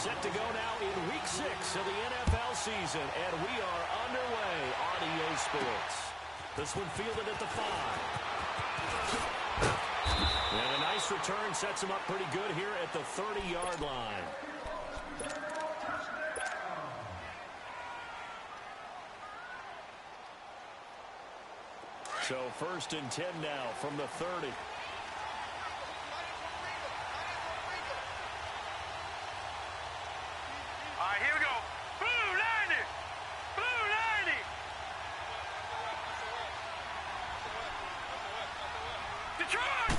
Set to go now in Week 6 of the NFL season, and we are underway on EA Sports. This one fielded at the 5. And a nice return sets him up pretty good here at the 30-yard line. So 1st and 10 now from the 30. Here we go. Blue 90. Blue 90. Detroit.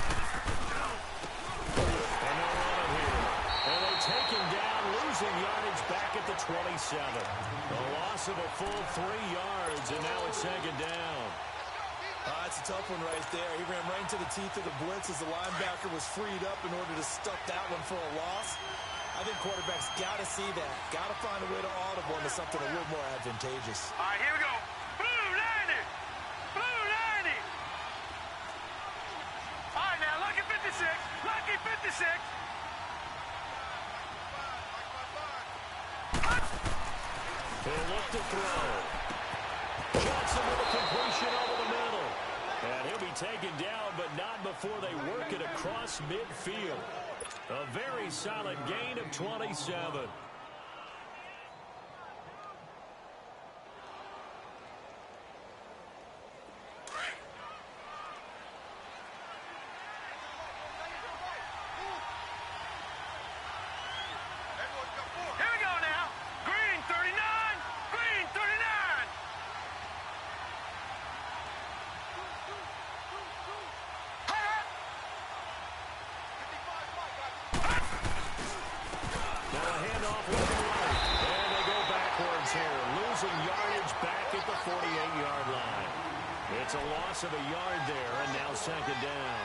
And they'll run it here. And they take him down, losing yardage back at the 27. A loss of a full 3 yards, and now it's 2nd down. That's a tough one right there. He ran right into the teeth of the blitz as the linebacker was freed up in order to stuff that one for a loss. I think quarterbacks got to see that. Got to find a way to audible into something a little more advantageous. Here we go. Blue 90. Blue 90. Now lucky 56. Lucky 56. He'll look to throw. Johnson with a completion over the middle. And he'll be taken down, but not before they work it across midfield. A very solid gain of 27. Here we go now. Green 39. Green 39. Now a handoff left and right. And they go backwards here, losing yardage back at the 48-yard line. It's a loss of a yard there, and now 2nd down.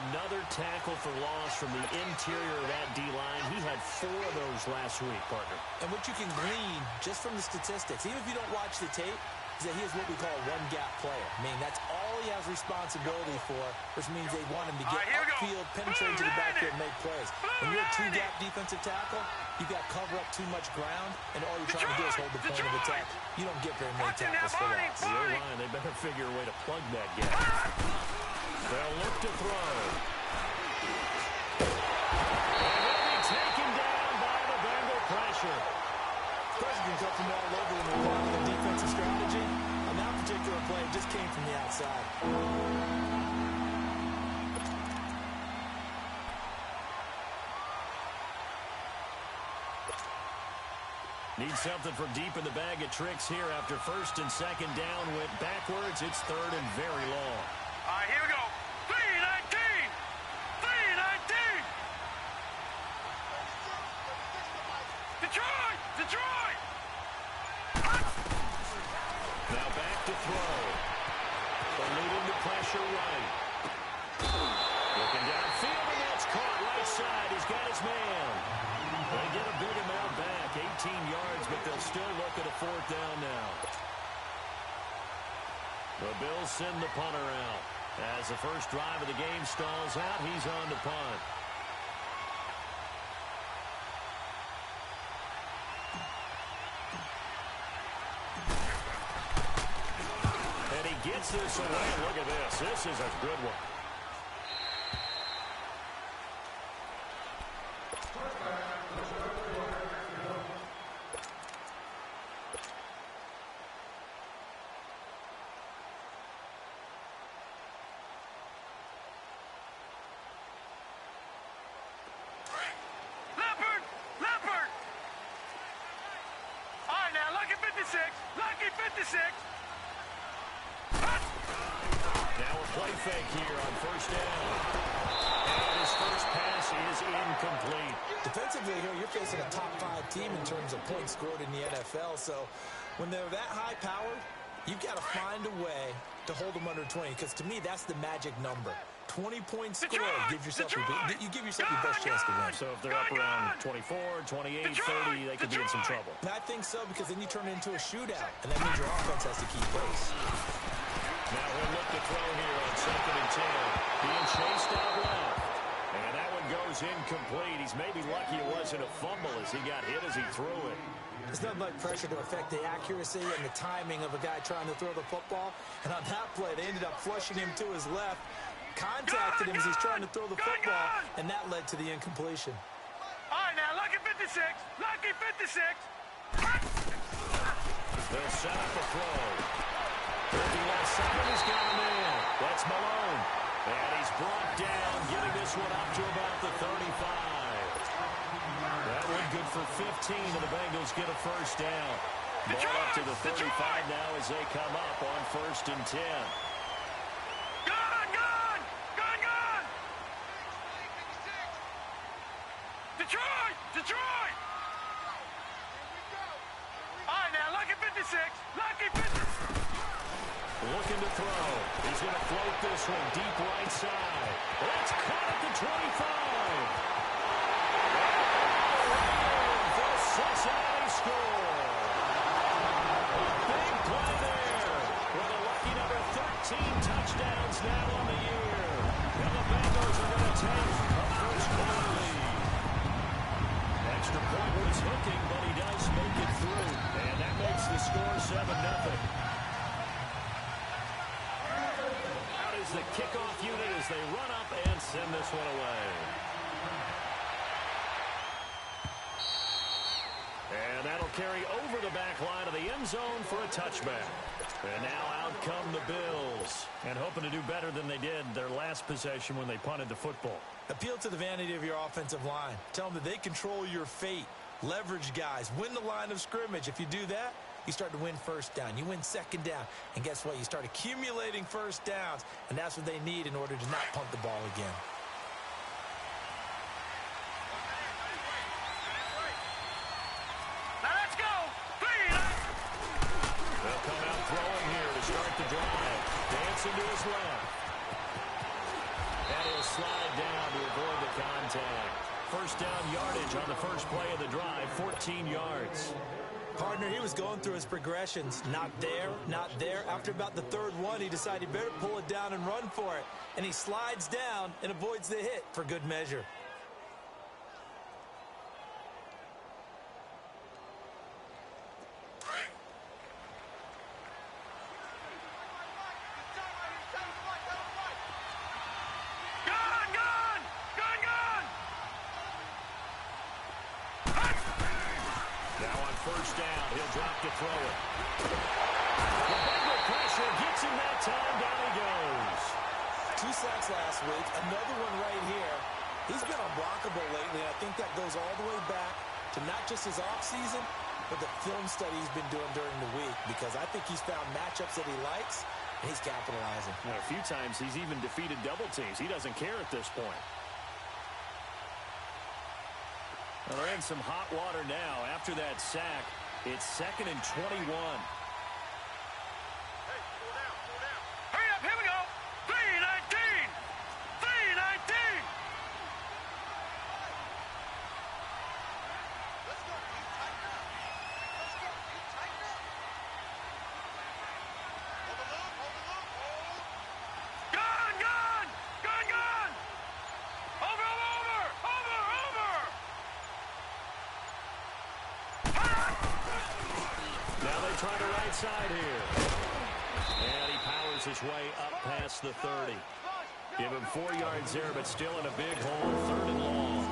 Another tackle for loss from the interior of that D-line. He had 4 of those last week, partner. And what you can glean just from the statistics, even if you don't watch the tape, is that he is what we call a one-gap player. I mean, that's all he has responsibility for, which means they want him to get upfield, penetrate to the backfield, and make plays. When you're a 2-gap defensive tackle, you've got to cover up too much ground, and all you're trying to do is hold the point of attack. You don't get very many tackles for loss. The O-line, they better figure a way to plug that gap. They'll look to throw. And he'll be taken down by the Bengal pressure. Pressure can come from all over when we're part of the defensive strategy. On that particular play, it just came from the outside. Need something from deep in the bag of tricks here after 1st and 2nd down went backwards. It's 3rd and very long. Here we go. 319. 319. Detroit. Detroit. Now back to throw. Eluding the pressure right. Looking downfield, and that's caught right side. He's got his man. They get a big amount back, 18 yards, but they'll still look at a 4th down now. The Bills send the punter out. As the first drive of the game stalls out, he's on to punt. And he gets this away. Look at this. This is a good one. Lucky 56. Now a play fake here on 1st down. And his first pass is incomplete. Defensively here, you're facing a top 5 team in terms of points scored in the NFL. So when they're that high powered, you've got to find a way to hold them under 20. Because to me, that's the magic number. 20 points scored. You give yourself your best chance to win. So if they're up around 24, 28, 30, they could be in some trouble. And I think so, because then you turn it into a shootout. And that means your offense has to keep pace. Now he'll look to throw here on 2nd and 10. Being chased out left. And that one goes goes incomplete. He's maybe lucky it wasn't a fumble as he got hit as he threw it. There's nothing like pressure to affect the accuracy and the timing of a guy trying to throw the football. And on that play, they ended up flushing him to his left, contacted him as he's trying to throw the football, and that led to the incompletion. All right, now, lucky 56. Lucky 56. They'll set up a throw. Looking outside, he's got a man. That's Malone. And he's brought down, getting this one up to about the 35. That one good for 15, and the Bengals get a first down. Ball up to the 35 now as they come up on 1st and 10. Gone, gone, gone, gone. Detroit, Detroit. All right, now, lucky 56. Lucky 56. Looking to throw. He's going to float this one deep right side. That's caught at the 25. Cincinnati score. Big play there. With a lucky number 13 touchdowns now on the year. And the Bengals are going to take a first quarter lead. Extra point was hooking, but he does make it through. And that makes the score 7-0. Out is the kickoff unit as they run up and send this one away. And that'll carry over the back line of the end zone for a touchback. And now out come the Bills. And hoping to do better than they did their last possession when they punted the football. Appeal to the vanity of your offensive line. Tell them that they control your fate. Leverage guys. Win the line of scrimmage. If you do that, you start to win first down. You win second down. And guess what? You start accumulating first downs. And that's what they need in order to not punt the ball again. To his left. And he'll slide down to avoid the contact. First down yardage on the first play of the drive, 14 yards. Partner, he was going through his progressions. Not there, not there. After about the third one, he decided he better pull it down and run for it. And he slides down and avoids the hit for good measure. First down, he'll drop to throw it. The Bengal pressure gets him that time, down he goes. 2 sacks last week, another one right here. He's been unblockable lately, and I think that goes all the way back to not just his offseason, but the film study he's been doing during the week, because I think he's found matchups that he likes, and he's capitalizing. And a few times he's even defeated double teams. He doesn't care at this point. Well, they're in some hot water now. After that sack, it's 2nd and 21. Hurry up, here we go. 3-19. 3-19. Let's go. Tighten up. Let's go. Tighten up. Hold the loop. Hold the loop. Hold. Gone, gone. Gone, gone. Over, over, over, over. Now they try the right side here. And he powers his way up past the 30. Give him 4 yards there, but still in a big hole, 3rd and long.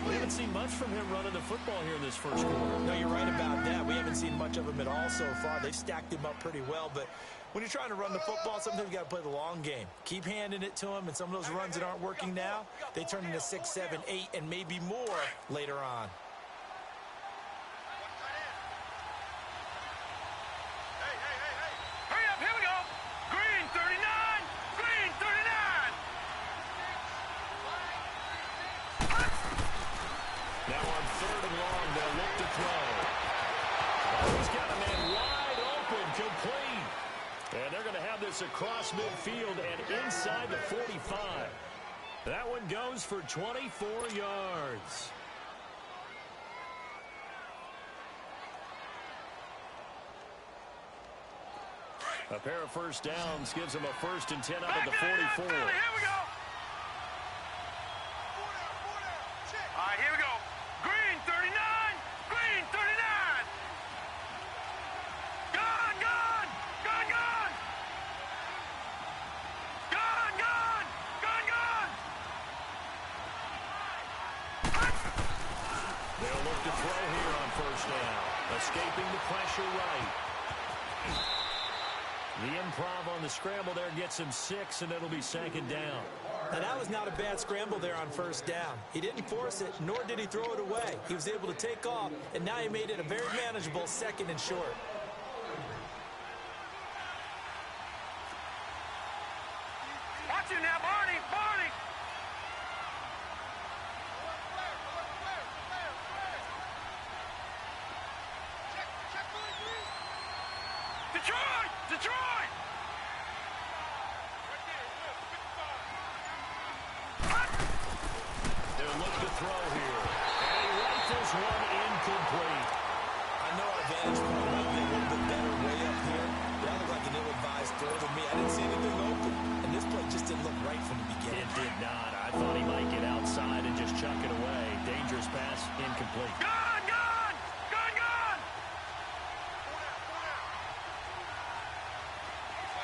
We haven't seen much from him running the football here in this first quarter. No, you're right about that. We haven't seen much of him at all so far. They've stacked him up pretty well, but when you're trying to run the football, sometimes you got to play the long game. Keep handing it to him, and some of those runs that aren't working now, they turn into 6, 7, 8, and maybe more later on. Across midfield and inside the 45. That one goes for 24 yards. A pair of first downs gives them a 1st and 10 up at the 44. Here we go. look to throw here on first down. Escaping the pressure right. The improv on the scramble there gets him 6, and it'll be second down. Now, that was not a bad scramble there on first down. He didn't force it, nor did he throw it away. He was able to take off, and now he made it a very manageable 2nd and short. Watch him now, Barney! Barney! Detroit! Detroit! They'll look to throw here. And he rifles one incomplete. I know our vantage point might be a little bit better way up here. That looked like an ill-advised throw to me. I didn't see anything open. And this play just didn't look right from the beginning. It did not. I thought he might get outside and just chuck it away. Dangerous pass, incomplete. Gun! Gun! Gun! Gun!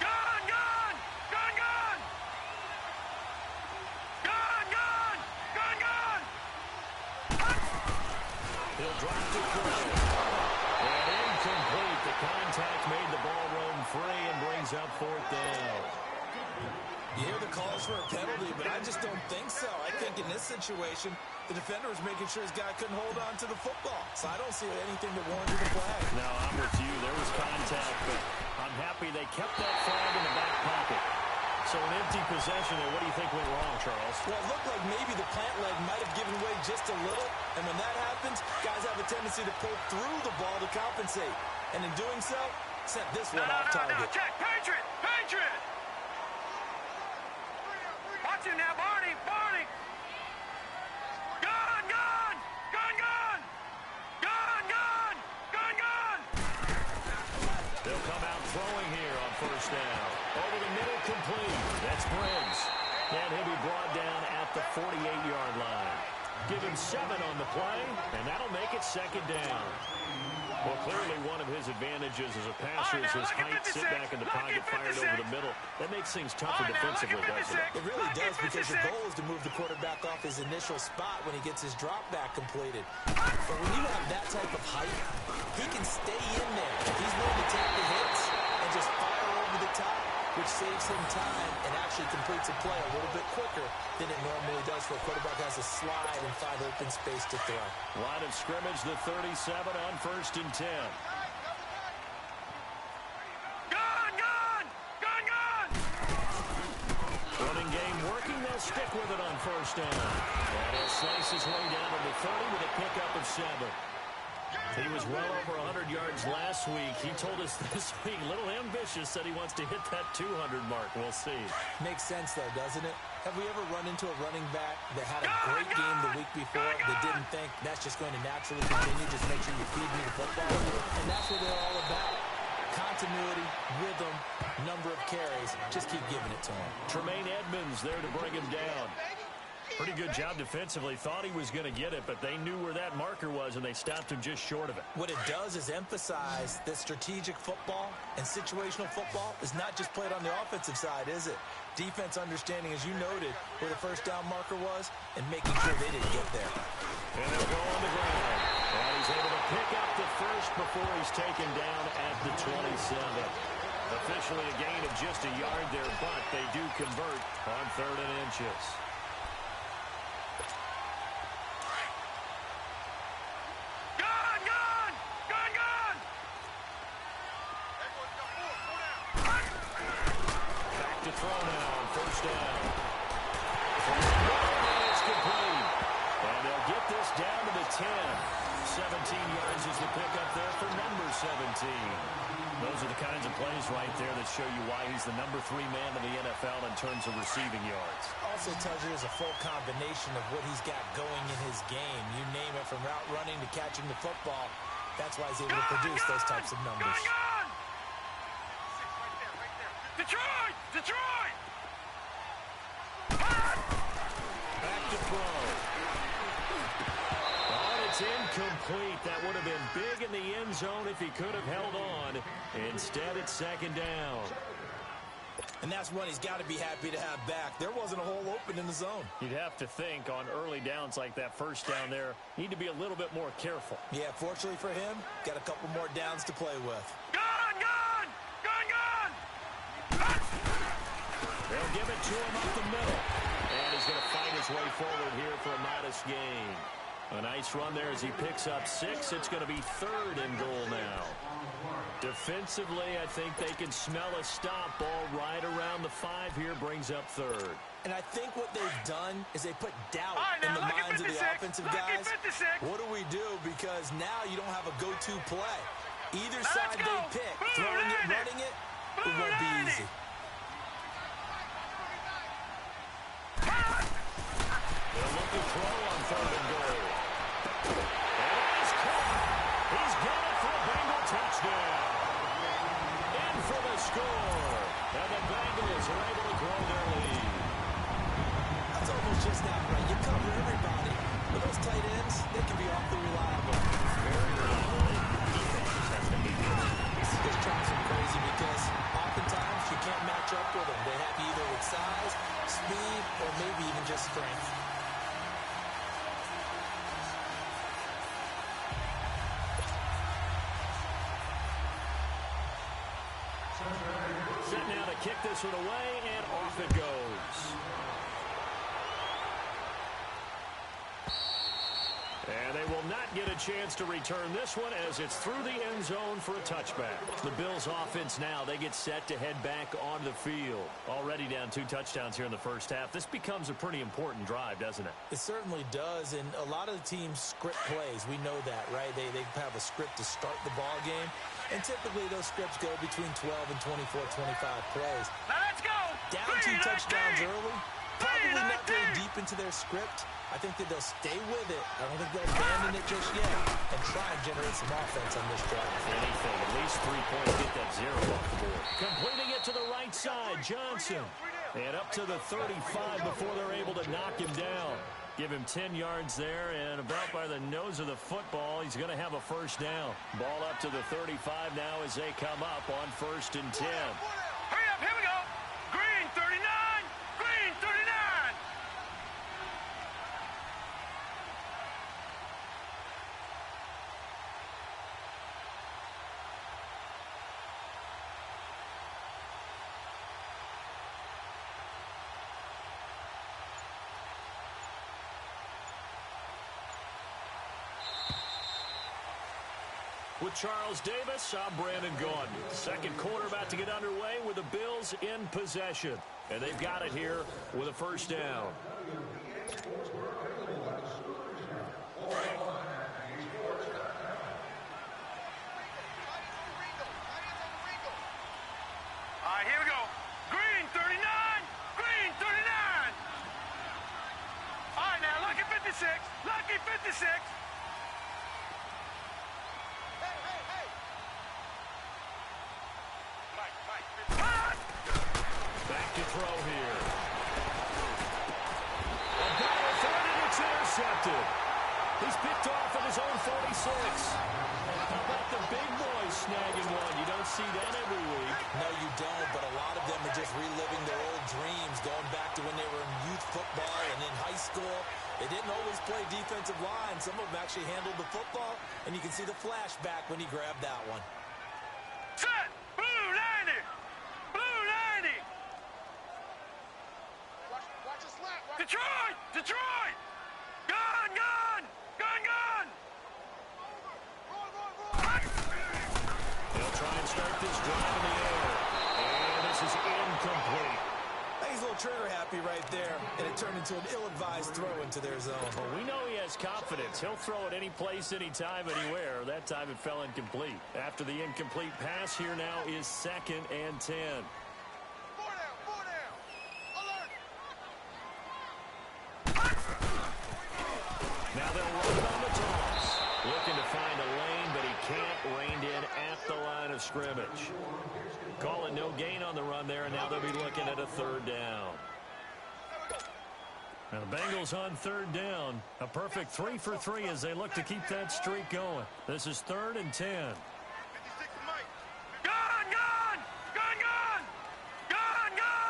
Gun! Gun! Gun! Gun! Gun! Gun! Gun! Gun! He'll drop to throw. And incomplete. The contact made the ball roam free and brings up 4th down. You hear the calls for a penalty, but I just don't think so. I think in this situation, the defender was making sure his guy couldn't hold on to the football. So I don't see anything that warranted a flag. No, I'm with you. There was contact, but I'm happy they kept that flag in the back pocket. So an empty possession there. What do you think went wrong, Charles? Well, it looked like maybe the plant leg might have given way just a little. And when that happens, guys have a tendency to pull through the ball to compensate. And in doing so, sent this one off target. No, check! Patriot! Patriot! Watch him now, Barney! Barney! Gun! Gun! Gun! Gun! Gun! Gun! Gun! Gun! They'll come out throwing here on first down. Over the middle, complete. That's Briggs. And he'll be brought down at the 48-yard line. Give him 7 on the play, and that'll make it second down. Well, clearly one of his advantages as a passer is his height, sit back in the pocket, fired over the middle. That makes things tougher defensively, doesn't it? It really does, because your goal is to move the quarterback off his initial spot when he gets his drop back completed. But when you have that type of height, he can stay in there. He's willing to take the hits and just fire over the top, which saves him time and actually completes a play a little bit quicker than it normally does for a quarterback who has to slide and find open space to throw. Line of scrimmage, the 37 on 1st and 10. Gun! Gun! Gun! Gun! Running game working, they'll stick with it on first down. And he'll slice his way down to the 30 with a pickup of 7. He was well over 100 yards last week. He told us this week, a little ambitious, said he wants to hit that 200 mark. We'll see. Makes sense, though, doesn't it? Have we ever run into a running back that had a great game the week before that didn't think that's just going to naturally continue? Just make sure you feed me the football. And that's what they're all about. Continuity, rhythm, number of carries. Just keep giving it to him. Tremaine Edmonds there to bring him down. Pretty good job defensively. Thought he was going to get it, but they knew where that marker was, and they stopped him just short of it. What it does is emphasize that strategic football and situational football is not just played on the offensive side, is it? Defense understanding, as you noted, where the first down marker was and making sure they didn't get there. And they'll go on the ground. And he's able to pick up the first before he's taken down at the 27. Officially a gain of just a yard there, but they do convert on 3rd and inches. Down to the 10. 17 yards is the pickup there for number 17. Those are the kinds of plays right there that show you why he's the number 3 man in the NFL in terms of receiving yards. Also tells you there's a full combination of what he's got going in his game. You name it, from route running to catching the football. That's why he's able to produce those types of numbers. Detroit! Detroit! Back to throw. It's incomplete. That would have been big in the end zone if he could have held on. Instead, it's second down. And that's one he's got to be happy to have back. There wasn't a hole open in the zone. You'd have to think on early downs like that first down there, need to be a little bit more careful. Yeah, fortunately for him, got a couple more downs to play with. Gun, gun! Gun, gun! They'll give it to him up the middle. And he's going to fight his way forward here for a modest gain. A nice run there as he picks up 6. It's going to be 3rd and goal now. Defensively, I think they can smell a stop. Ball right around the 5 here, brings up 3rd. And I think what they've done is they put doubt in the minds of the offensive guys. What do we do? Because now you don't have a go-to play. Either side they pick, throwing it, running it, it won't be easy. They'll look to throw on 3rd and goal. And he's caught. He's got it for a Bengal touchdown. In for the score. And the Bengals are able to grow their lead. That's almost just outright. You cover everybody. But those tight ends, they can be awfully reliable. Very reliable. Defense has to be good. This drives them crazy because oftentimes you can't match up with them. They have either with size, speed, or maybe even just strength. Set now to kick this one away, and off it goes. And they will not get a chance to return this one as it's through the end zone for a touchback. The Bills offense now, they get set to head back onto the field. Already down 2 touchdowns here in the first half. This becomes a pretty important drive, doesn't it? It certainly does, and a lot of the teams script plays. We know that, right? They have a script to start the ball game, and typically those scripts go between 12 and 24, 25 plays. Now let's go! Down 2 touchdowns early, probably not very deep into their script. I think that they'll stay with it. I don't think they'll abandon it just yet and try and generate some offense on this drive. Anything, at least 3 points, get that 0 off the board. Completing it to the right side, Johnson. And up to the 35 before they're able to knock him down. Give him 10 yards there, and about by the nose of the football, he's going to have a first down. Ball up to the 35 now as they come up on 1st and 10. Hurry up, here we go! Green 39! Green 39! With Charles Davis, I'm Brandon Gaudin. Second quarter about to get underway with the Bills in possession. And they've got it here with a first down. All right, here we go. Green 39! Green 39! All right, now, lucky 56! Lucky 56! Back to throw here. A ball third, and it's intercepted. He's picked off at his own 46. How about the big boys snagging one? You don't see that every week. No, you don't, but a lot of them are just reliving their old dreams, going back to when they were in youth football and in high school. They didn't always play defensive line. Some of them actually handled the football, and you can see the flashback when he grabbed that one. Set! Blue 90! Blue 90! Watch us left! Detroit! Detroit! Gun! Gun! Gun! Gun! They'll try and start this drive in the air. And this is incomplete. He's a little trigger happy right there, and it turned into an ill-advised throw into their zone. Well, we know he has confidence. He'll throw it any place, anytime, anywhere. That time it fell incomplete. After the incomplete pass, here now is 2nd and 10. 4 down! Alert! Now they'll run it on the toss. Looking to find a lane, but he can't. Reined in at the line of scrimmage. Call it no gain on the run there, and now they'll be looking at a 3rd down. Now the Bengals on 3rd down. A perfect 3 for 3 as they look to keep that streak going. This is 3rd and 10. Gun! Gun! Gun! Gun! Gun! Gun!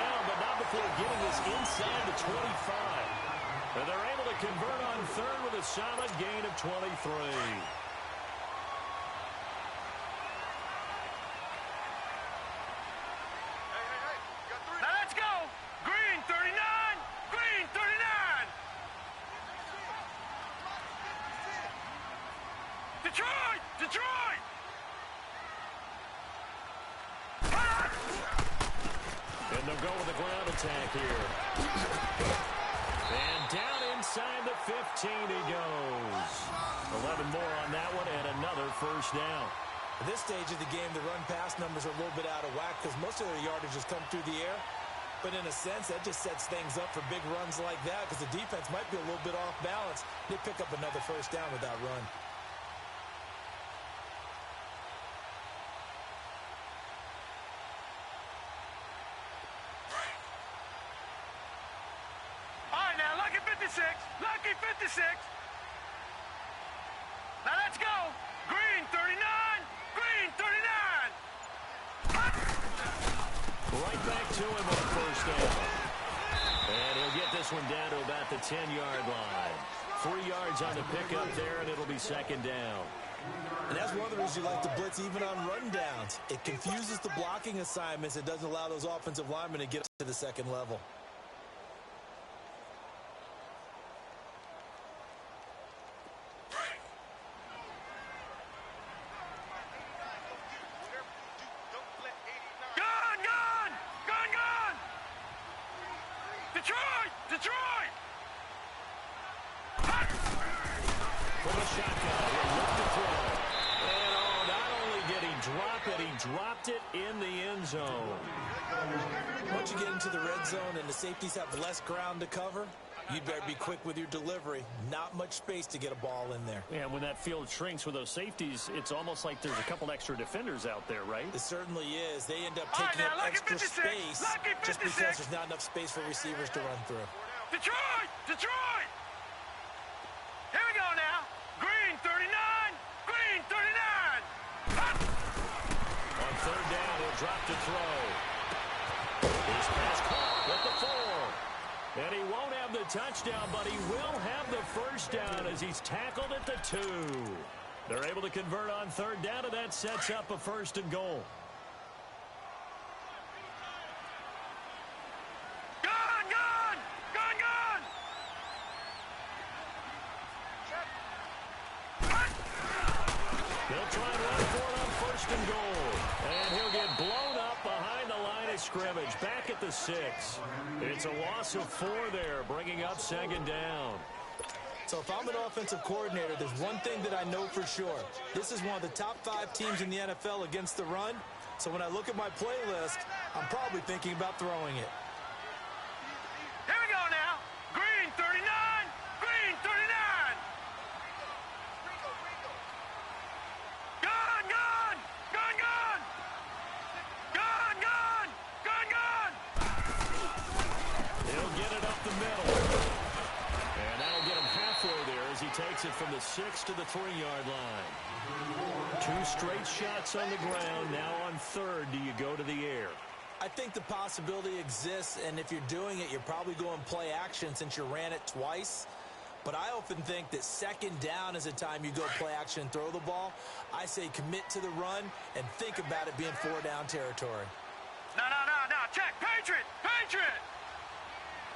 down, but not before getting this inside the 25. And they're able to convert on third with a solid gain of 23. Detroit! And they'll go with a ground attack here. And down inside the 15 he goes. 11 more on that one and another first down. At this stage of the game, the run-pass numbers are a little bit out of whack because most of their yardage has come through the air. But in a sense, that just sets things up for big runs like that because the defense might be a little bit off balance. They pick up another first down with that run. Lucky 56. Now let's go. Green 39. Green 39. Right back to him on first down. And he'll get this one down to about the 10-yard line. 3 yards on the pickup there, and it'll be second down. And that's one of the reasons you like to blitz even on rundowns. It confuses the blocking assignments. It doesn't allow those offensive linemen to get to the second level. Detroit! From the shotgun, he'll look to throw. And not only did he drop it, he dropped it in the end zone. Once you get into the red zone and the safeties have less ground to cover, you'd better be quick with your delivery. Not much space to get a ball in there. Yeah, when that field shrinks with those safeties, it's almost like there's a couple extra defenders out there, right? It certainly is. They end up taking up extra space just because there's not enough space for receivers to run through. Detroit! Detroit! Here we go now. Green 39. Green 39. On third down, he'll drop to throw. His pass caught at the 4. And he won't have the touchdown, but he will have the first down as he's tackled at the 2. They're able to convert on third down, and that sets up a first and goal. Scrimmage back at the 6. It's a loss of 4 there, bringing up second down. So if I'm an offensive coordinator, there's one thing that I know for sure. This is one of the top 5 teams in the NFL against the run. So when I look at my playlist, I'm probably thinking about throwing it. Here we go now. Green 39. Green 39. Gone, gone. Gone, gone. Gone, gone. Gone, gone. He'll get it up the middle. And that'll get him halfway there as he takes it from the 6 to the 3-yard line. 2 straight shots on the ground. Now on third, do you go to the air? I think the possibility exists, and if you're doing it, you're probably going play action since you ran it twice. But I often think that second down is a time you go play action and throw the ball. I say commit to the run and think about it being 4-down territory. No. Check. Patriot. Patriot.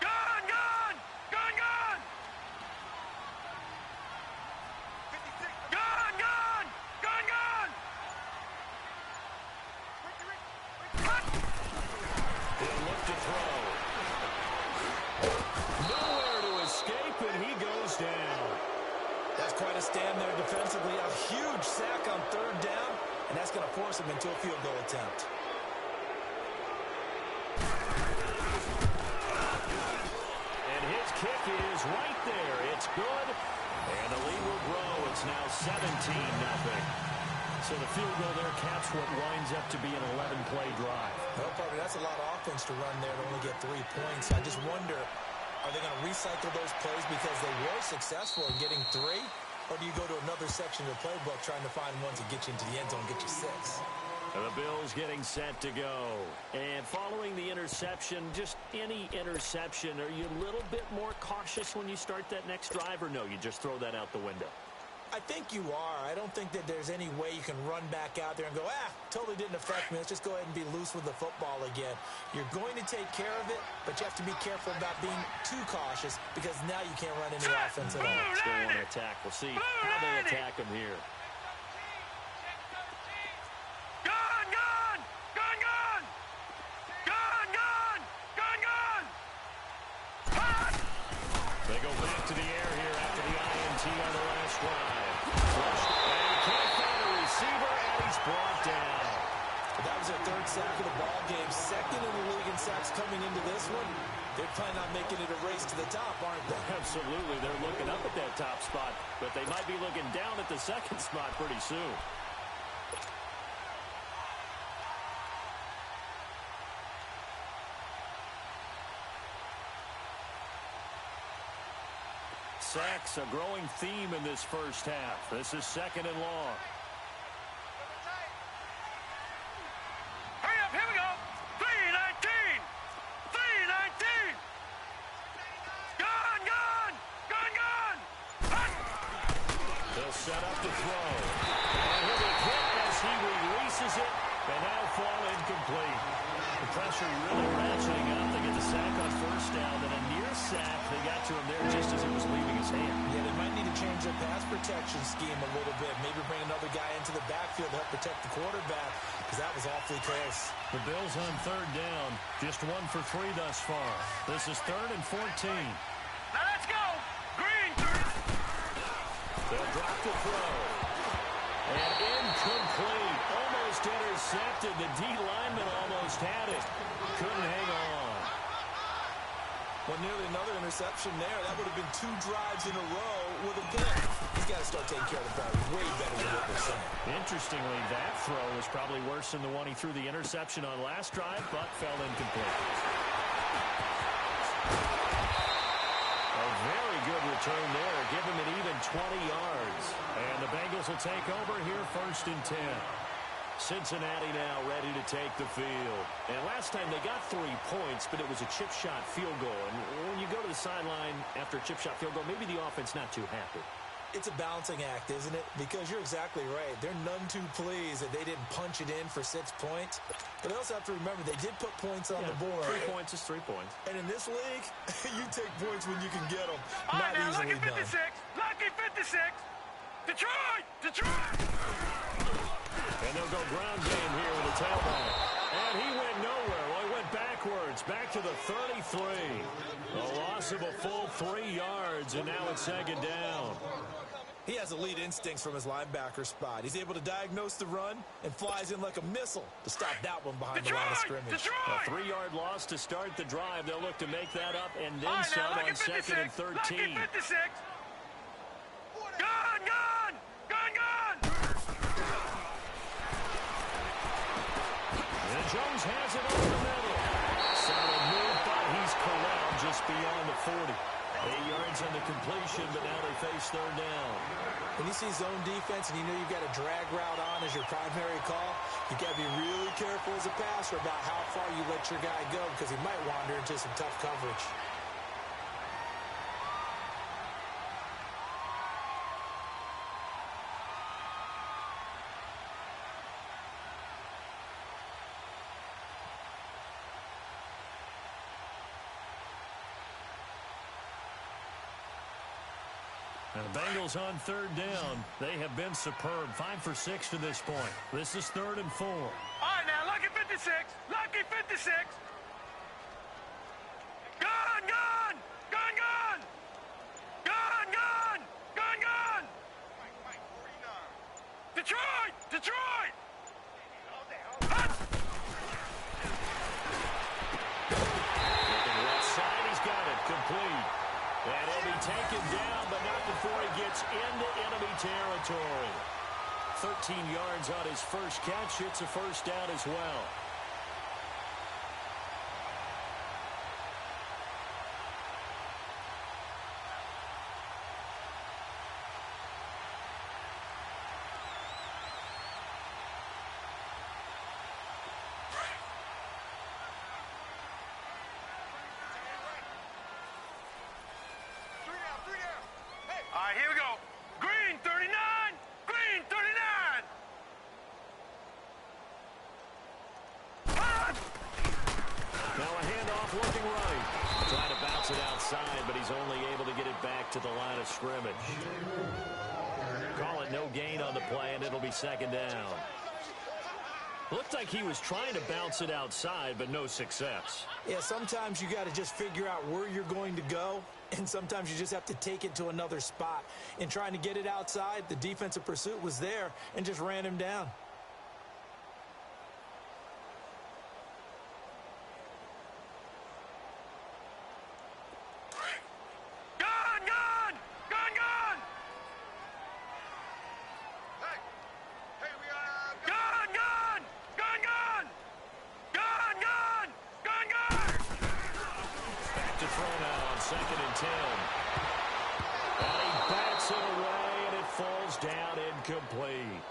Gone, gone. Gone, gone. Gone, gone. Gone, gone. He'll look to throw. Nowhere to escape, and he goes down. That's quite a stand there defensively. A huge sack on third down, and that's going to force him into a field goal attempt. And his kick is right there. It's good, and the lead will grow. It's now 17-0. So the field goal there caps what winds up to be an 11-play drive. No problem. That's a lot of offense to run there to only get 3 points. I just wonder, are they going to recycle those plays because they were successful in getting 3? Or do you go to another section of the playbook trying to find ones that get you into the end zone and get you 6? The Bills getting set to go. And following the interception, just any interception, are you a little bit more cautious when you start that next drive, or no, you just throw that out the window? I think you are. I don't think that there's any way you can run back out there and go, totally didn't affect me. Let's just go ahead and be loose with the football again. You're going to take care of it, but you have to be careful about being too cautious because now you can't run any offense at all. Still want to attack. We'll see how they attack them here. They go back to the air here after the INT on the last drive. And he can't find a receiver, and he's brought down. That was their third sack of the ball game. Second in the league in sacks coming into this one. They're planning on making it a race to the top, aren't they? Absolutely. They're looking up at that top spot, but they might be looking down at the second spot pretty soon. Sacks, a growing theme in this first half. This is second and long. Hurry up, here we go. 3-19. 3-19. Gun. They'll set up to throw. And he'll be hit as he releases it, and now fall incomplete. The pressure really ratcheting up. They get the sack on first down, and a near sack. They got to him there just as it was leaving his hand. Yeah, they might need to change their pass protection scheme a little bit. Maybe bring another guy into the backfield to help protect the quarterback, because that was awfully close. The Bills on third down, just 1 for 3 thus far. This is 3rd and 14. Now let's go. Green. They'll drop the throw. And incomplete. Almost intercepted. The D lineman almost had it. Couldn't hang on. Well, nearly another interception there. That would have been 2 drives in a row with a pick. He's got to start taking care of the ball. Way better than what we're saying. Interestingly, that throw was probably worse than the one he threw the interception on last drive, but fell incomplete. A very good return there. Give him an even 20 yards. And the Bengals will take over here 1st and 10. Cincinnati now ready to take the field. And last time they got 3 points, but it was a chip shot field goal. And when you go to the sideline after a chip shot field goal, maybe the offense not too happy. It's a balancing act, isn't it? Because you're exactly right. They're none too pleased that they didn't punch it in for 6 points. But they also have to remember they did put points on the board. 3 points is 3 points. And in this league, you take points when you can get them. All Not right, now, easily lucky 56. done. Lucky 56. Detroit. And they'll go ground game here with a tailback. And he went nowhere. Well, he went backwards, back to the 33. A loss of a full 3 yards, and now it's 2nd down. He has elite instincts from his linebacker spot. He's able to diagnose the run and flies in like a missile to stop that one behind the line of scrimmage. A 3-yard loss to start the drive. They'll look to make that up and then some on 2nd and 13. Lucky 56. Gun. And Jones has it over the middle. Solid move, but he's corralled just beyond the 40. 8 yards on the completion, but now they face 3rd down. When you see zone defense and you know you've got a drag route on as your primary call, you've got to be really careful as a passer about how far you let your guy go because he might wander into some tough coverage. And the Bengals on 3rd down. They have been superb. 5 for 6 to this point. This is 3rd and 4. All right, now, lucky 56. Lucky 56. Gun. Detroit. Looking left side, he's got it. Complete. And he'll be taken down, but not before he gets into enemy territory. 13 yards on his first catch. It's a 1st down as well. right, here we go. Green 39. Green 39. Now a handoff looking right. Trying to bounce it outside, but he's only able to get it back to the line of scrimmage. Call it no gain on the play, and it'll be second down. Looked like he was trying to bounce it outside, but no success. Yeah, sometimes you got to just figure out where you're going to go, and sometimes you just have to take it to another spot. In trying to get it outside, the defensive pursuit was there and just ran him down. Second and 10. And he bats it away, and it falls down incomplete.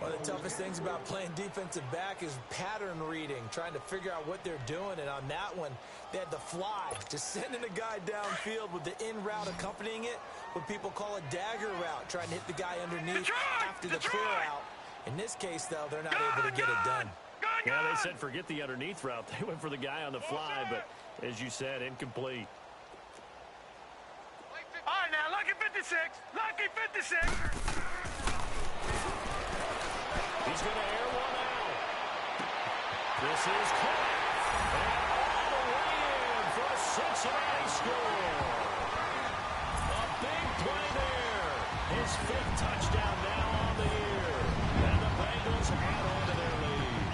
One of the toughest things about playing defensive back is pattern reading, trying to figure out what they're doing. And on that one, they had the fly, just sending a guy downfield with the in route accompanying it, what people call a dagger route, trying to hit the guy underneath after the clear out. In this case, though, they're not able to get it done. Yeah, they said forget the underneath route. They went for the guy on the fly, but as you said, incomplete. All right, now, lucky 56. Lucky 56. He's going to air one out. This is caught. And all the way in for a Cincinnati score. A big play there. His 5th touchdown now on the year. And the Bengals add on to their lead.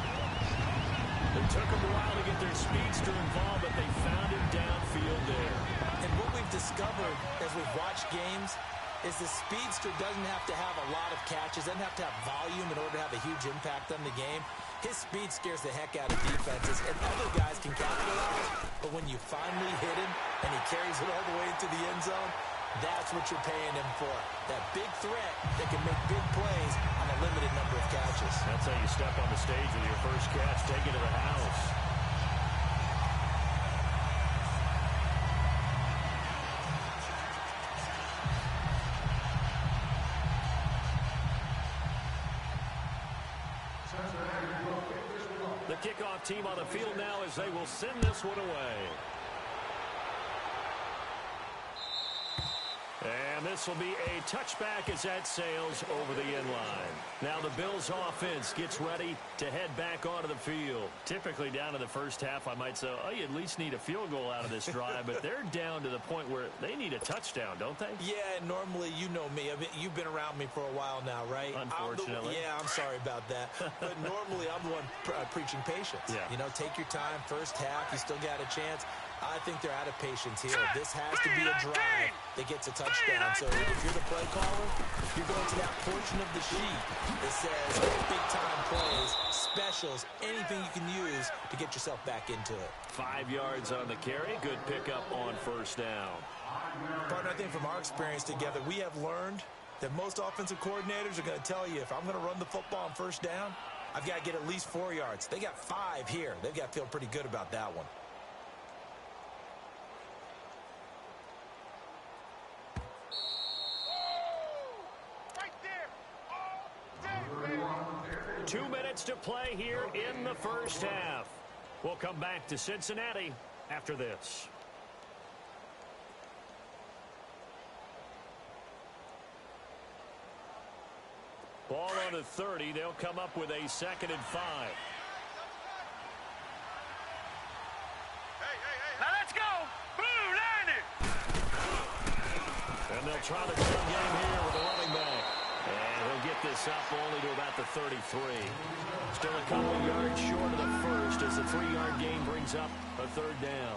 It took them a while to get their speedster involved, but they found him downfield there. And what we've discovered as we've watched games is the speedster doesn't have to have a lot of catches, doesn't have to have volume in order to have a huge impact on the game. His speed scares the heck out of defenses, and other guys can capitalize, but when you finally hit him and he carries it all the way into the end zone, that's what you're paying him for. That big threat that can make big plays on a limited number of catches. That's how you step on the stage with your first catch, take it to the house. The kickoff team on the field now as they will send this one away. And this will be a touchback as that sails over the end line. Now the Bills offense gets ready to head back onto the field. Typically down to the first half, I might say, oh, you at least need a field goal out of this drive, but they're down to the point where they need a touchdown, don't they? Yeah, and normally, you know me. I mean, you've been around me for a while now, right? Unfortunately. I'm sorry about that. But normally, I'm the one preaching patience. Yeah. You know, take your time. First half, you still got a chance. I think they're out of patience here. This has to be a drive that gets a touchdown. So if you're the play caller, you're going to that portion of the sheet that says big-time plays, specials, anything you can use to get yourself back into it. 5 yards on the carry. Good pickup on first down. Partner, I think from our experience together, we have learned that most offensive coordinators are going to tell you, if I'm going to run the football on first down, I've got to get at least 4 yards. They got 5 here. They've got to feel pretty good about that one. Right there. 2 minutes to play here in the first half. We'll come back to Cincinnati after this. Ball on the 30. They'll come up with a 2nd and 5. Now let's go. Blue, landed. And they'll try the run game here with the running back. And he'll get this up only to about the 33. Still a couple yards short of the first as the 3-yard gain brings up a 3rd down.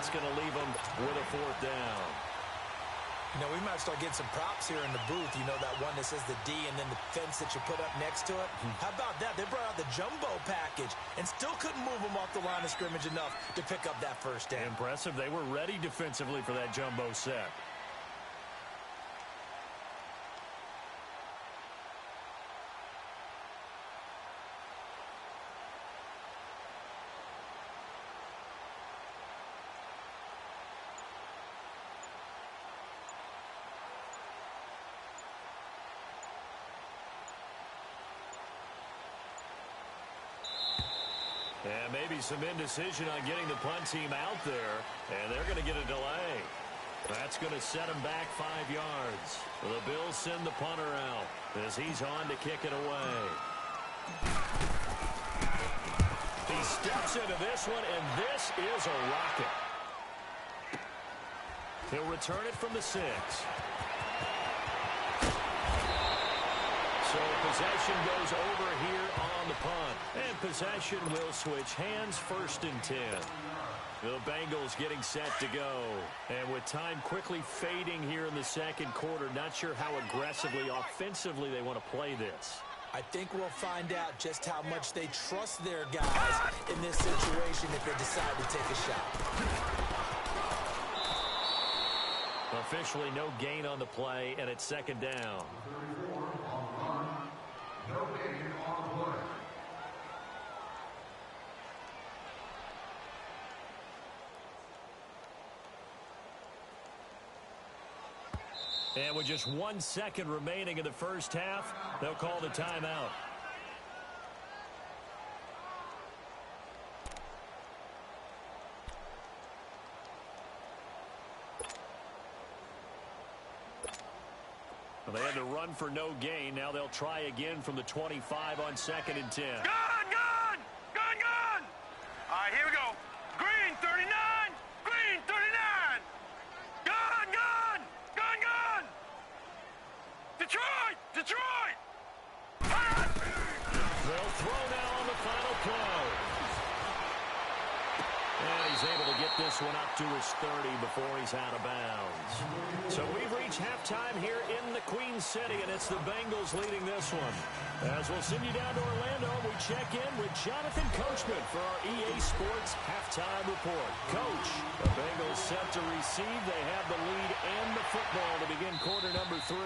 that's going to leave them with a 4th down. You know, we might start getting some props here in the booth. You know, that one that says the D and then the fence that you put up next to it? How about that? They brought out the jumbo package and still couldn't move them off the line of scrimmage enough to pick up that 1st down. Impressive. They were ready defensively for that jumbo set. And maybe some indecision on getting the punt team out there. And they're going to get a delay. That's going to set him back 5 yards. The Bills send the punter out as he's on to kick it away. He steps into this one, and this is a rocket. He'll return it from the 6. So possession goes over here on the punt. And possession will switch hands, 1st and 10. The Bengals getting set to go. And with time quickly fading here in the 2nd quarter, not sure how aggressively, offensively they want to play this. I think we'll find out just how much they trust their guys in this situation if they decide to take a shot. Officially no gain on the play, and it's 2nd down. No gain on the play. And with just 1 second remaining in the 1st half, they'll call the timeout. Well, they had to run for no gain. Now they'll try again from the 25 on 2nd and 10. Gun! Gun! Gun! Gun! All right, here we go. Green 39! Green 39! Gun! Gun! Gun! Gun! Detroit! Detroit! They'll throw now on the final play. And he's able to get this one up to his 30 before he's out of bounds. So we've reached halftime here in the Queen City, and it's the Bengals leading this one. As we'll send you down to Orlando, we check in with Jonathan Coachman for our EA Sports Halftime Report. Coach, the Bengals set to receive. They have the lead and the football to begin quarter number 3.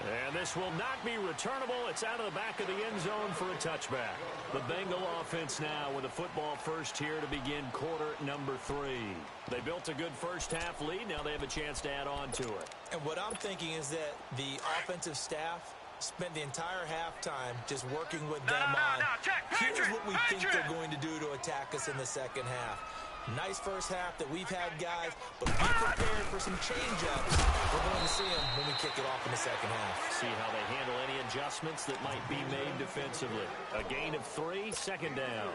And this will not be returnable. It's out of the back of the end zone for a touchback. The Bengal offense now with a football first here to begin quarter number 3. They built a good 1st half lead. Now they have a chance to add on to it. And what I'm thinking is that the offensive staff spent the entire halftime just working with them on here's what we think they're going to do to attack us in the 2nd half. Nice 1st half that we've had, guys, but be prepared for some change-ups. We're going to see them when we kick it off in the 2nd half. See how they handle any adjustments that might be made defensively. A gain of 3, 2nd down.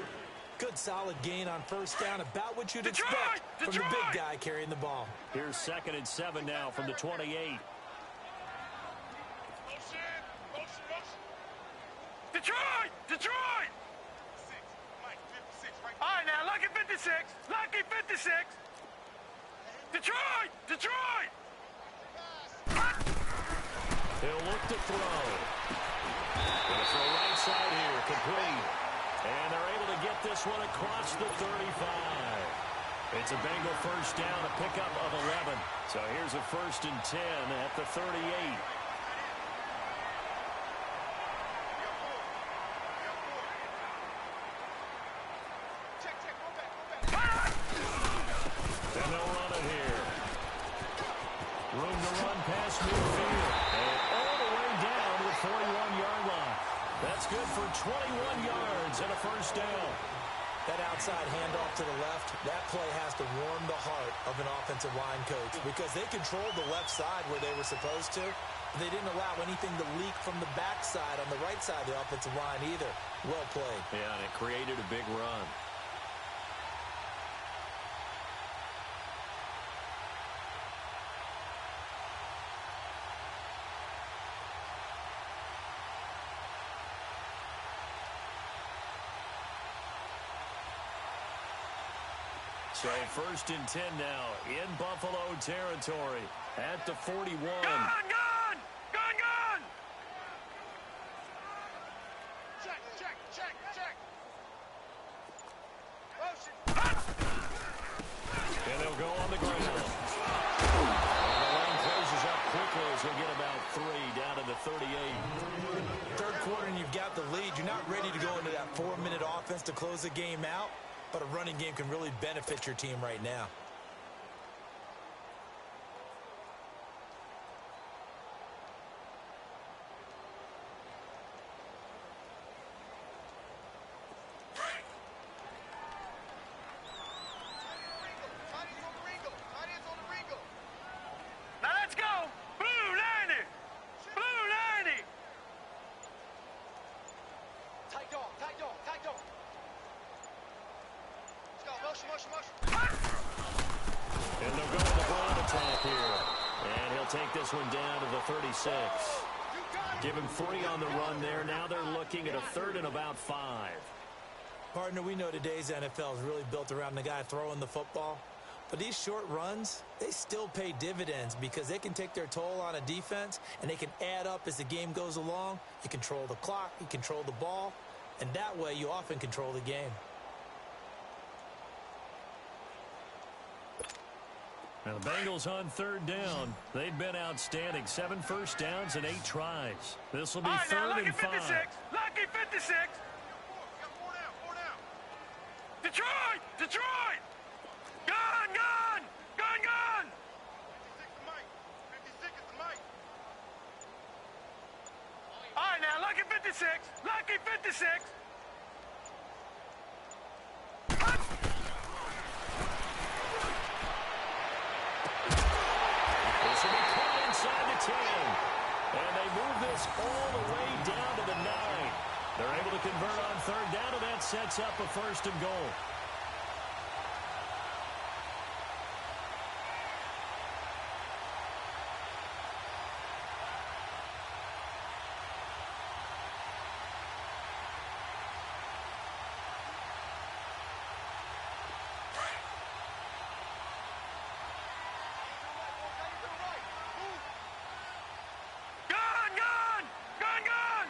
Good solid gain on 1st down, about what you'd expect from the big guy carrying the ball. Here's 2nd and 7 now from the 28. Detroit! Detroit! All right, now, lucky 56. Lucky 56. Detroit! Detroit! He'll look to throw. Gonna throw right side here, complete. And they're able to get this one across the 35. It's a Bengal 1st down, a pickup of 11. So here's a 1st and 10 at the 38. And they'll run it here. Room to run past midfield. And all the way down to the 41-yard line. That's good for 21 yards and a 1st down. That outside handoff to the left, that play has to warm the heart of an offensive line coach because they controlled the left side where they were supposed to. But they didn't allow anything to leak from the backside on the right side of the offensive line either. Well played. Yeah, and it created a big run. So first and 10 now in Buffalo territory at the 41. Gun! Gun! Gun! Gun! Check, check, check, check. Motion. And they'll go on the ground. And the line closes up quickly as we get about 3 down to the 38. Third quarter and you've got the lead. You're not ready to go into that 4-minute offense to close the game out, but a running game can really benefit your team right now. Now let's go. Blue 90. Blue 90. Tight dog, tight dog, tight dog. Let's go. Motion, motion, motion. And they'll go with the ball attack here. And he'll take this one down to the 36. Give him 3 on the run there. Now they're looking at a 3rd and about 5. Partner, we know today's NFL is really built around the guy throwing the football. But these short runs, they still pay dividends because they can take their toll on a defense and they can add up as the game goes along. You control the clock, you control the ball, and that way you often control the game. Now the Bengals on 3rd down. They've been outstanding. 7 first downs and 8 tries. This will be 3rd and 5. Lucky 56. Four down. Detroit! Detroit! Gun! Gun! Gun! Gun! 56 is the mic. All right, now, lucky 56. Lucky 56. This will be caught inside the 10. And they move this all the way down to the 9. They're able to convert on 3rd down, and that sets up a 1st and goal. Gun! Gun! Gun! Gun!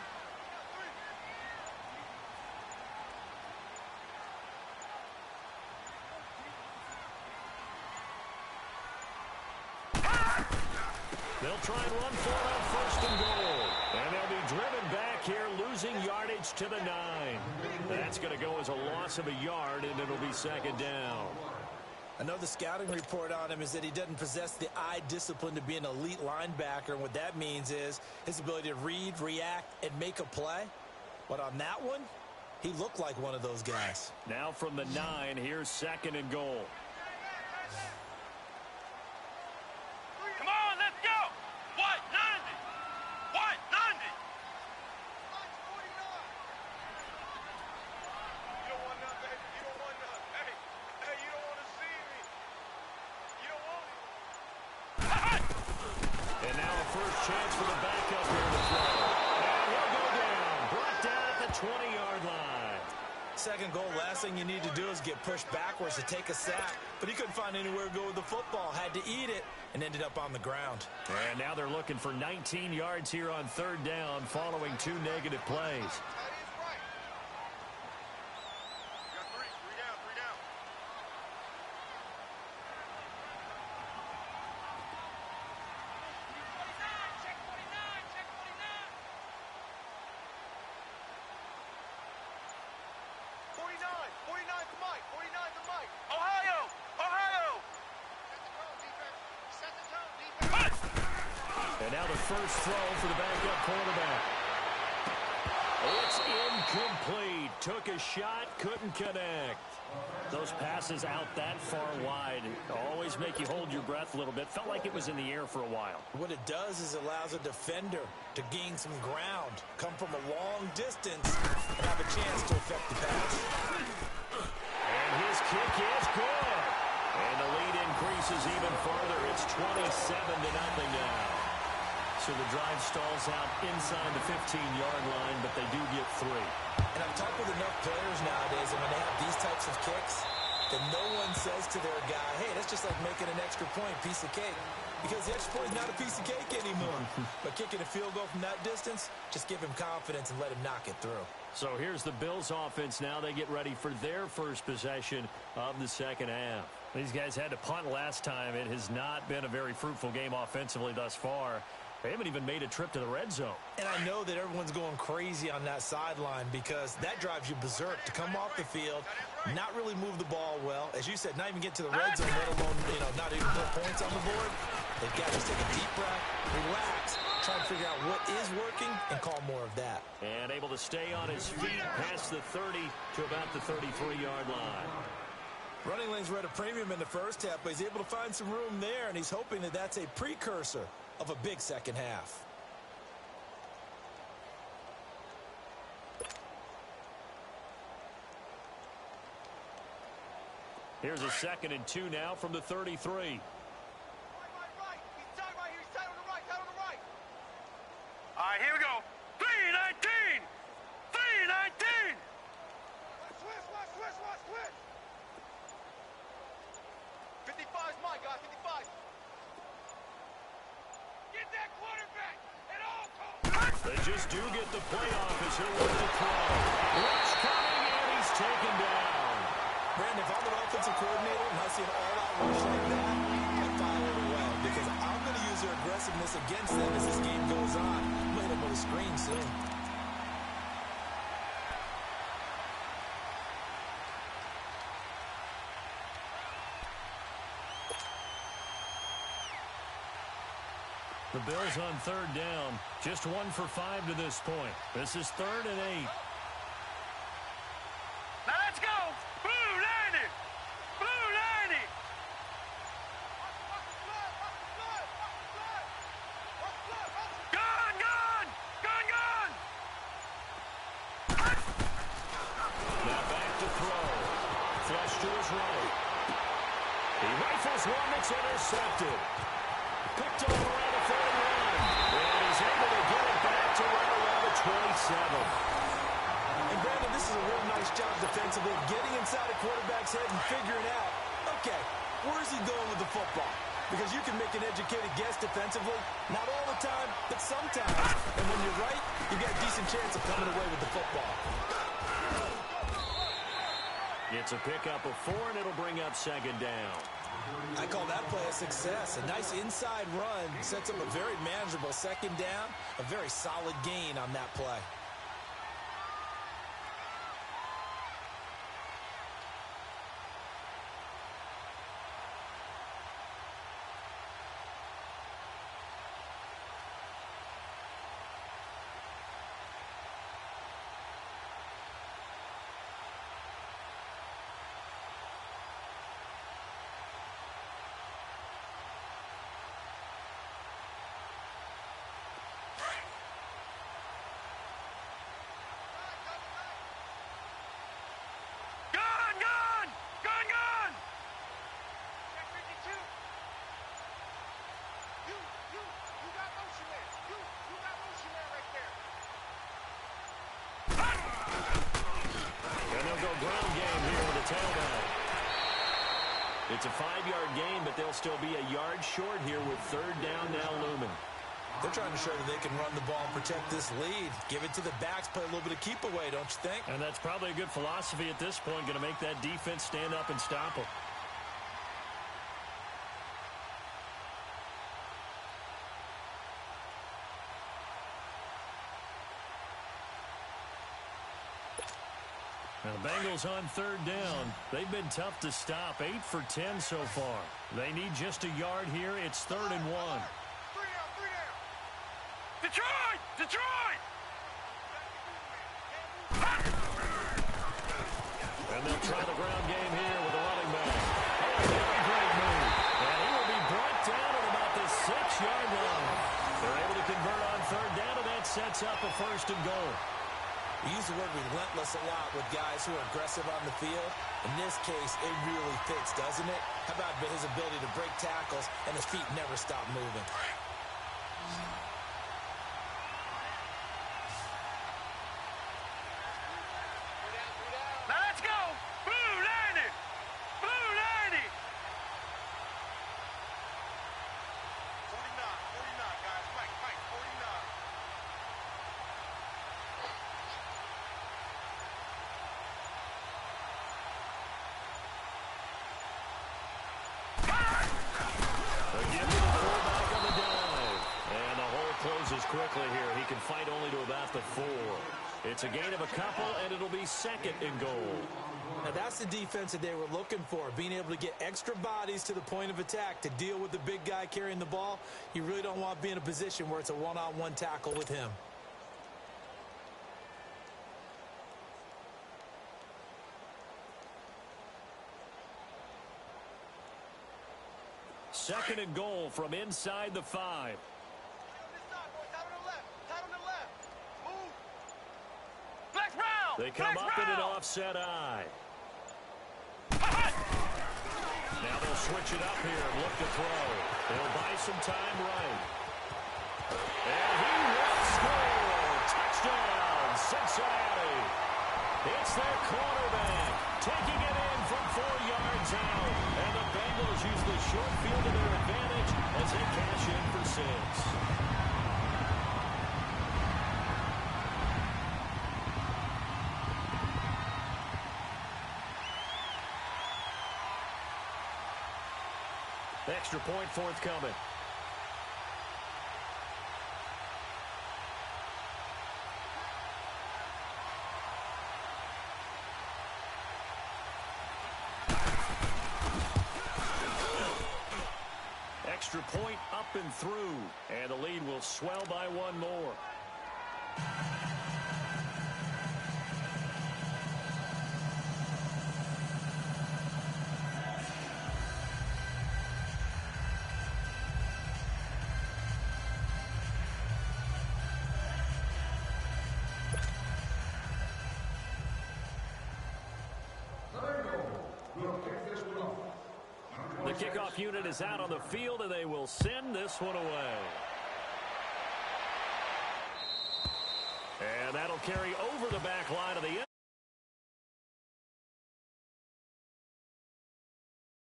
They'll try and run for it on 1st and goal. And they'll be driven back here, losing yardage to the 9. That's going to go as a loss of a yard, and it'll be 2nd down. I know the scouting report on him is that he doesn't possess the eye discipline to be an elite linebacker, and what that means is his ability to read, react, and make a play. But on that one, he looked like one of those guys. Now from the 9, here's 2nd and goal. Come on, let's go! What? 90! What? 90! You don't want none, baby. You don't want none. Hey, you don't want to see me. You don't want it. And now a first chance for the backup here to throw. And he'll go down. Brought down at the 20-yard line. 2nd goal, last thing you need to do is get pushed backwards to take a sack. But he couldn't find anywhere to go with the football. Had to eat it and ended up on the ground. And now they're looking for 19 yards here on 3rd down following 2 negative plays. Three down. 49 to Mike. 49 to Mike. Ohio. Set the tone, defense. And now the first throw for the backup quarterback. It's incomplete. Took a shot, couldn't connect. Those passes out that far wide always make you hold your breath a little bit. Felt like it was in the air for a while. What it does is allows a defender to gain some ground, come from a long distance, and have a chance to affect the pass. And his kick is good. And the lead increases even further. It's 27-0 now. So the drive stalls out inside the 15-yard line, but they do get 3. And I've talked with enough players nowadays, and when they have these types of kicks, that no one says to their guy, hey, that's just like making an extra point, piece of cake. Because the extra point is not a piece of cake anymore. But kicking a field goal from that distance, just give him confidence and let him knock it through. So here's the Bills offense now. They get ready for their first possession of the second half. These guys had to punt last time. It has not been a very fruitful game offensively thus far. They haven't even made a trip to the red zone. And I know that everyone's going crazy on that sideline because that drives you berserk to come off the field, not really move the ball well. As you said, not even get to the red zone, let alone, not even put points on the board. They've got to just take a deep breath, relax, try and figure out what is working and call more of that. And able to stay on his feet past the 30 to about the 33-yard line. Running lanes were at a premium in the first half, but he's able to find some room there, and he's hoping that that's a precursor of a big second half. Here's a 2nd and 2 now from the 33. All right, here we go. 3-19! 3-19! Switch! 55 is mine, guys. 55. Get that quarterback at all costs. They just do get the playoff as he'll look to throw. Rush coming, and he's taken down. Brandon, if I'm an offensive coordinator and I see an all-out rush like that, I file it away because I'm going to use their aggressiveness against them as this game goes on. I'm going to hit them with a screen soon. The Bills on 3rd down. Just 1 for 5 to this point. This is 3rd and 8. Now let's go! Blue 90! Blue 90! Gun! Gun! Gun! Gun! Now back to throw. Flush to his right. He rifles one that's intercepted. Picked up around the 41. And he's able to get it back to right around the 27. And Brandon, this is a real nice job defensively of getting inside a quarterback's head and figuring out, okay, where's he going with the football? Because you can make an educated guess defensively, not all the time, but sometimes. And when you're right, you've got a decent chance of coming away with the football. It's a pickup of 4, and it'll bring up 2nd down. I call that play a success. A nice inside run sets up a very manageable 2nd down, a very solid gain on that play. It's a 5-yard gain, but they'll still be a yard short here with 3rd down now looming. They're trying to show that they can run the ball and protect this lead. Give it to the backs, play a little bit of keep away, don't you think? And that's probably a good philosophy at this point, going to make that defense stand up and stop them. Now the Bengals on 3rd down. They've been tough to stop. 8 for 10 so far. They need just a yard here. It's 3rd and 1. 3 down. Detroit! Detroit! And they'll try the ground game here with the running back. Oh, another great move. And he will be brought down at about the 6-yard line. They're able to convert on 3rd down, and that sets up a 1st and goal. We use the word relentless a lot with guys who are aggressive on the field. In this case, it really fits, doesn't it? How about his ability to break tackles and his feet never stop moving? Now let's go! Blue 90! quickly here. He can fight only to about the 4. It's a gain of a couple, and it'll be second and goal. Now, that's the defense that they were looking for, being able to get extra bodies to the point of attack to deal with the big guy carrying the ball. You really don't want to be in a position where it's a one-on-one tackle with him. Second and goal from inside the 5. They come up in an offset eye. Now they'll switch it up here and look to throw. They'll buy some time right. And he will score. Touchdown, Cincinnati. It's their quarterback taking it in from 4 yards out. And the Bengals use the short field to their advantage as they cash in for 6. Extra point forthcoming. Extra point up and through. And the lead will swell by 1 more. The kickoff unit is out on the field, and they will send this one away. And that'll carry over the back line of the end.